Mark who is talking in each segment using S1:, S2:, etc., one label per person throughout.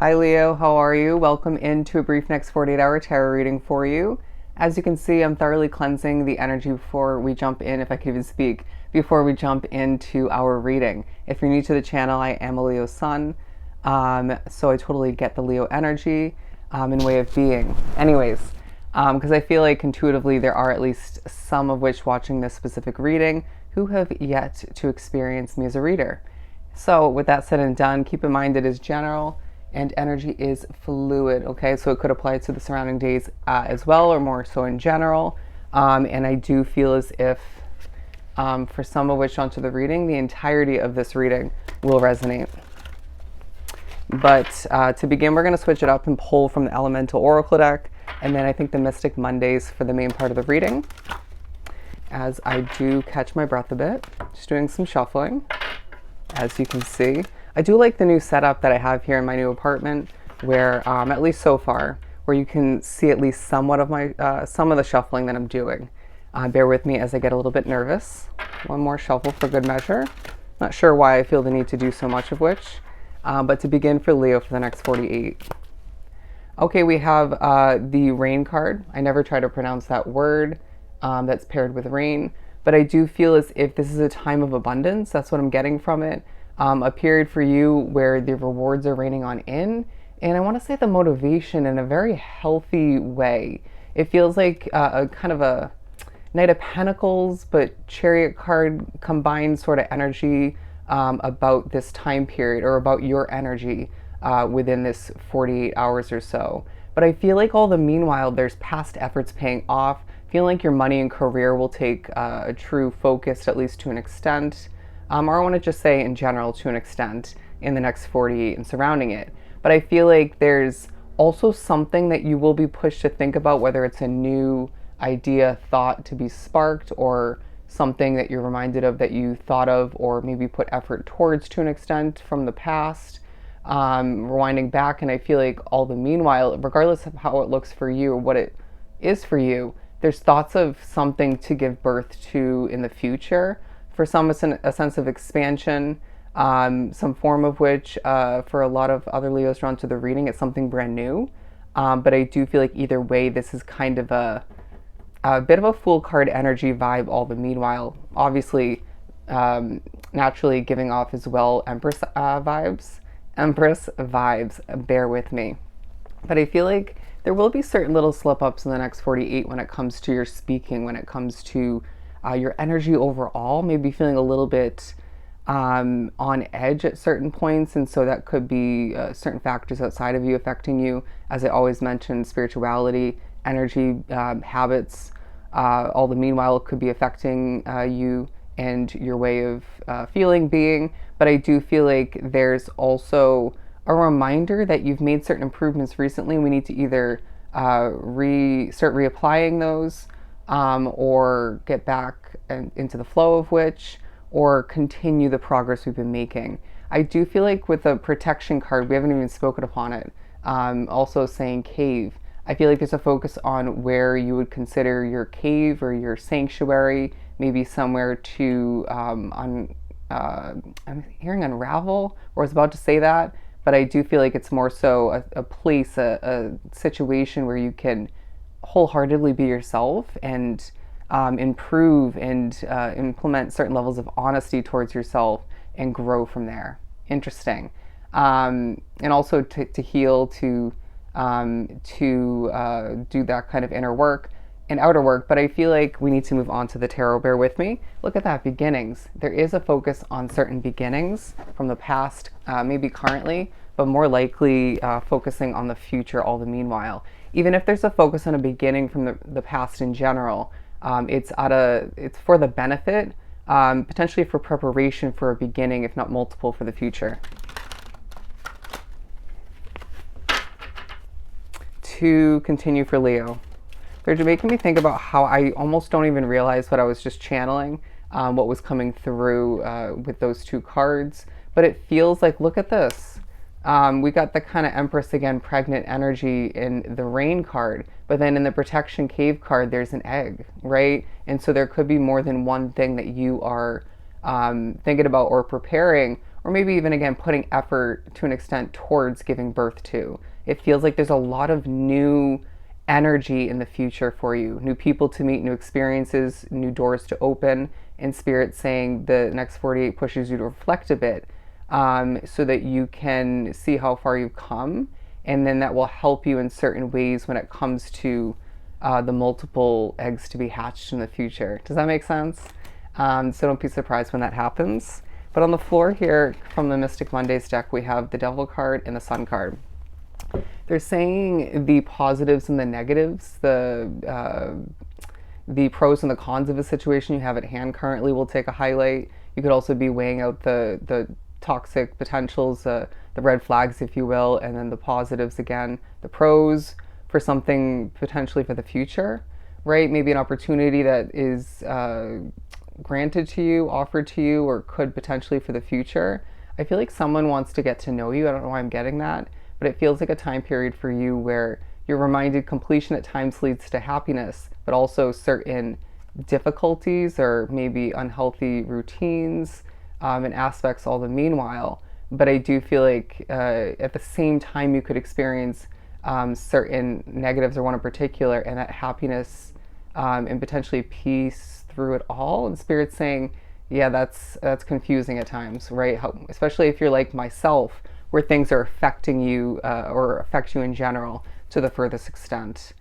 S1: Hi Leo, how are you? Welcome into a brief next 48-hour tarot reading for you. As you can see, I'm thoroughly cleansing the energy before we jump in, if I can even speak, before we jump into our reading. If you're new to the channel, I am a Leo sun, so I totally get the Leo energy in way of being. Anyways, because I feel like intuitively there are at least some of which watching this specific reading who have yet to experience me as a reader. So with that said and done, keep in mind it is general and energy is fluid, okay? So it could apply to the surrounding days as well, or more so in general. And I do feel as if, for some of which onto the reading, the entirety of this reading will resonate. But to begin, we're going to switch it up and pull from the Elemental Oracle deck, and then I think the Mystic Mondays for the main part of the reading. As I do catch my breath a bit, just doing some shuffling, as you can see. I do like the new setup that I have here in my new apartment, where at least so far, where you can see at least somewhat of my some of the shuffling that I'm doing. Bear with me as I get a little bit nervous. One more shuffle for good measure. Not sure why I feel the need to do so much of which, but to begin for Leo for the next 48. Okay, we have the rain card. I never try to pronounce that word that's paired with rain, but I do feel as if this is a time of abundance. That's what I'm getting from it. A period for you where the rewards are raining on in, and I want to say the motivation in a very healthy way. It feels like a kind of a Knight of Pentacles, but Chariot card combined sort of energy about this time period, or about your energy within this 48 hours or so. But I feel like all the meanwhile, there's past efforts paying off. Feeling like your money and career will take a true focus, at least to an extent. Or I want to just say in general to an extent in the next 48 and surrounding it. But I feel like there's also something that you will be pushed to think about, whether it's a new idea, thought to be sparked, or something that you're reminded of that you thought of or maybe put effort towards to an extent from the past. Rewinding back, and I feel like all the meanwhile, regardless of how it looks for you or what it is for you, there's thoughts of something to give birth to in the future. For some, it's a sense of expansion, some form of which, for a lot of other Leos drawn to the reading, it's something brand new. But I do feel like either way, this is kind of a bit of a Fool card energy vibe all the meanwhile. Obviously, naturally giving off as well Empress vibes. Empress vibes, bear with me. But I feel like there will be certain little slip-ups in the next 48 when it comes to your speaking, when it comes to your energy overall, maybe feeling a little bit on edge at certain points. And so that could be certain factors outside of you affecting you. As I always mention, spirituality, energy, habits, all the meanwhile could be affecting you and your way of feeling, being. But I do feel like there's also a reminder that you've made certain improvements recently. We need to either start reapplying those, or get back into the flow of which, or continue the progress we've been making. I do feel like with the protection card, we haven't even spoken upon it, also saying cave. I feel like there's a focus on where you would consider your cave or your sanctuary, maybe somewhere to, I'm hearing unravel, or I was about to say that, but I do feel like it's more so a place, a situation where you can wholeheartedly be yourself and improve and implement certain levels of honesty towards yourself and grow from there. Interesting. And also to heal, to do that kind of inner work and outer work. But I feel like we need to move on to the tarot. Bear with me. Look at that, beginnings. There is a focus on certain beginnings from the past, maybe currently, but more likely focusing on the future all the meanwhile. Even if there's a focus on a beginning from the past in general, it's for the benefit, potentially for preparation for a beginning, if not multiple, for the future. To continue for Leo, they're making me think about how I almost don't even realize what I was just channeling, what was coming through with those two cards. But it feels like, look at this. We got the kind of Empress again, pregnant energy in the rain card, but then in the protection cave card, there's an egg, right? And so there could be more than one thing that you are thinking about or preparing, or maybe even again putting effort to an extent towards giving birth to. It feels like there's a lot of new energy in the future for you, new people to meet, new experiences, new doors to open, and Spirit saying the next 48 pushes you to reflect a bit, so that you can see how far you've come, and then that will help you in certain ways when it comes to the multiple eggs to be hatched in the future. Does that make sense? So don't be surprised when that happens. But on the floor here from the Mystic Mondays deck, we have the Devil card and the Sun card. They're saying the positives and the negatives, the pros and the cons of a situation you have at hand currently will take a highlight. You could also be weighing out the toxic potentials, the red flags, if you will, and then the positives again, the pros for something potentially for the future, right? Maybe an opportunity that is granted to you, offered to you, or could potentially for the future. I feel like someone wants to get to know you. I don't know why I'm getting that, but it feels like a time period for you where you're reminded completion at times leads to happiness, but also certain difficulties or maybe unhealthy routines and aspects all the meanwhile. But I do feel like at the same time you could experience certain negatives, or one in particular, and that happiness and potentially peace through it all. And Spirit's saying, yeah, that's confusing at times, right? Especially if you're like myself, where things are affecting you or affect you in general to the furthest extent.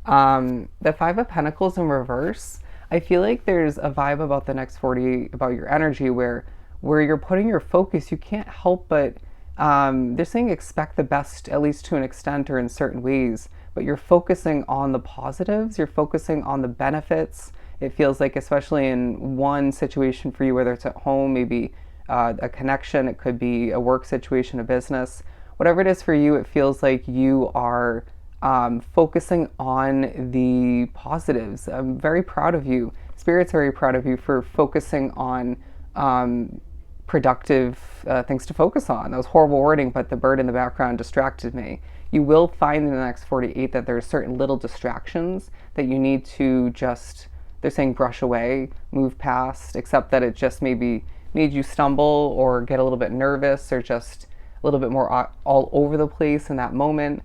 S1: The Five of Pentacles in reverse, I feel like there's a vibe about the next 40, about your energy, where you're putting your focus. You can't help but, they're saying expect the best, at least to an extent or in certain ways, but you're focusing on the positives, you're focusing on the benefits. It feels like, especially in one situation for you, whether it's at home, maybe a connection, it could be a work situation, a business, whatever it is for you, it feels like you are focusing on the positives. I'm very proud of you. Spirit's very proud of you for focusing on productive things to focus on. That was horrible wording, but the bird in the background distracted me. You will find in the next 48 that there's certain little distractions that you need to just, they're saying brush away, move past, except that it just maybe made you stumble or get a little bit nervous or just a little bit more all over the place in that moment.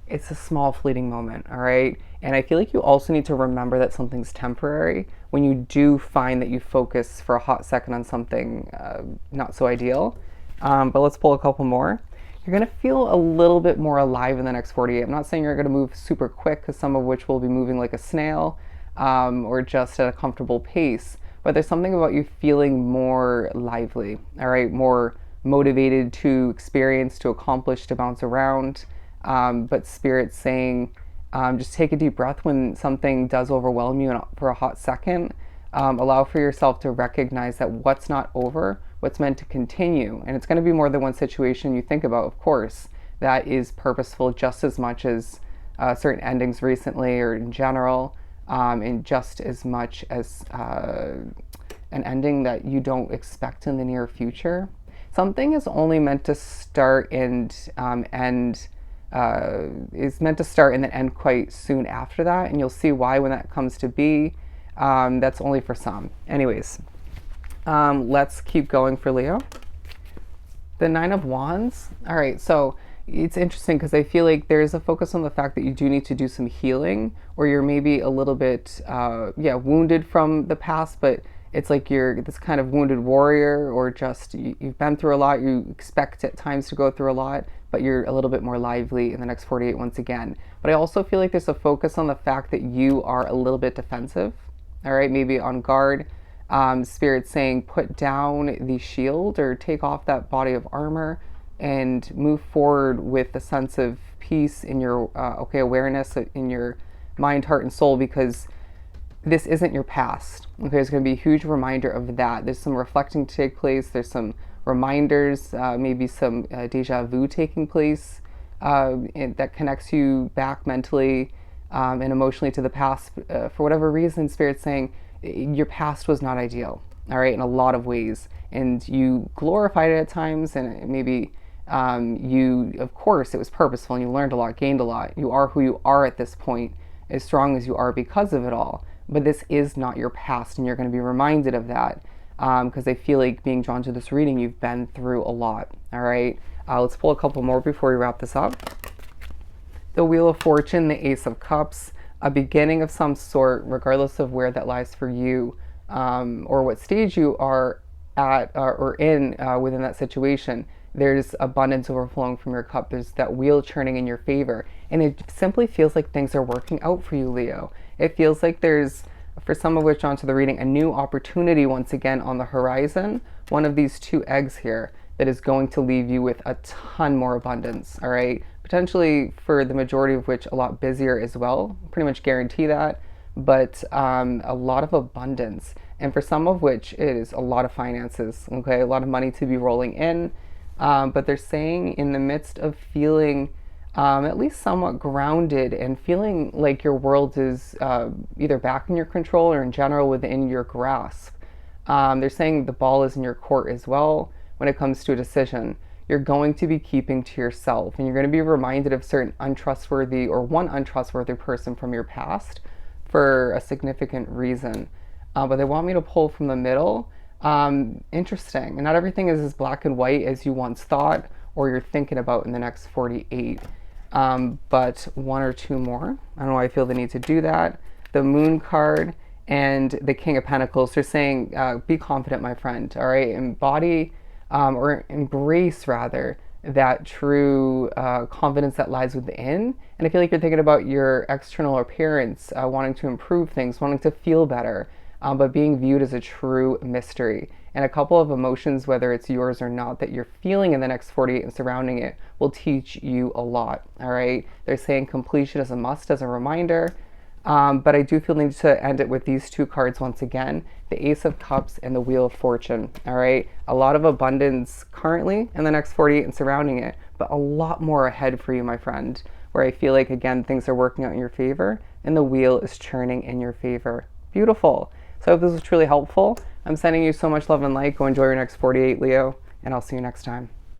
S1: It's a small fleeting moment, all right? And I feel like you also need to remember that something's temporary when you do find that you focus for a hot second on something not so ideal. But let's pull a couple more. You're going to feel a little bit more alive in the next 48. I'm not saying you're going to move super quick, because some of which will be moving like a snail or just at a comfortable pace. But there's something about you feeling more lively, all right? More motivated to experience, to accomplish, to bounce around. But Spirit's saying, just take a deep breath when something does overwhelm you for a hot second. Allow for yourself to recognize that what's not over, what's meant to continue. And it's going to be more than one situation you think about, of course, that is purposeful just as much as certain endings recently or in general, and just as much as an ending that you don't expect in the near future. Something is only meant to start and end, is meant to start and then end quite soon after that, and you'll see why when that comes to be. That's only for some. Anyways, let's keep going for Leo. The Nine of Wands. All right, so it's interesting because I feel like there's a focus on the fact that you do need to do some healing, or you're maybe a little bit, wounded from the past, but it's like you're this kind of wounded warrior, or just you've been through a lot, you expect at times to go through a lot, but you're a little bit more lively in the next 48 once again. But I also feel like there's a focus on the fact that you are a little bit defensive, all right, maybe on guard. Spirit saying put down the shield or take off that body of armor and move forward with a sense of peace in your awareness in your mind, heart, and soul, because this isn't your past. Okay, there's going to be a huge reminder of that. There's some reflecting to take place. There's some reminders, maybe some deja vu taking place that connects you back mentally and emotionally to the past. For whatever reason, Spirit's saying your past was not ideal, all right, in a lot of ways. And you glorified it at times, and maybe you, of course, it was purposeful, and you learned a lot, gained a lot. You are who you are at this point, as strong as you are because of it all. But this is not your past, and you're going to be reminded of that. because I feel like being drawn to this reading, you've been through a lot. All right. Let's pull a couple more before we wrap this up. The Wheel of Fortune, the Ace of Cups, a beginning of some sort, regardless of where that lies for you, or what stage you are at or in within that situation. There's abundance overflowing from your cup. There's that wheel churning in your favor. And it simply feels like things are working out for you, Leo. It feels like there's, for some of which onto the reading, a new opportunity once again on the horizon. One of these two eggs here that is going to leave you with a ton more abundance, all right? Potentially for the majority of which a lot busier as well. Pretty much guarantee that. But a lot of abundance. And for some of which it is a lot of finances, okay? A lot of money to be rolling in. But they're saying in the midst of feeling at least somewhat grounded and feeling like your world is either back in your control or in general within your grasp. They're saying the ball is in your court as well when it comes to a decision. You're going to be keeping to yourself, and you're going to be reminded of certain untrustworthy or one untrustworthy person from your past for a significant reason. But they want me to pull from the middle. Interesting. And not everything is as black and white as you once thought or you're thinking about in the next 48. But one or two more. I don't know why I feel the need to do that. The Moon card and the King of Pentacles. They're saying, be confident, my friend. All right. Embody or embrace, rather, that true confidence that lies within. And I feel like you're thinking about your external appearance, wanting to improve things, wanting to feel better. But being viewed as a true mystery. And a couple of emotions, whether it's yours or not, that you're feeling in the next 48 and surrounding it will teach you a lot, all right? They're saying completion is a must as a reminder. But I do feel the need to end it with these two cards once again, the Ace of Cups and the Wheel of Fortune, all right? A lot of abundance currently in the next 48 and surrounding it, but a lot more ahead for you, my friend, where I feel like, again, things are working out in your favor and the wheel is churning in your favor. Beautiful. So I hope this was truly helpful. I'm sending you so much love and light. Go enjoy your next 48, Leo, and I'll see you next time.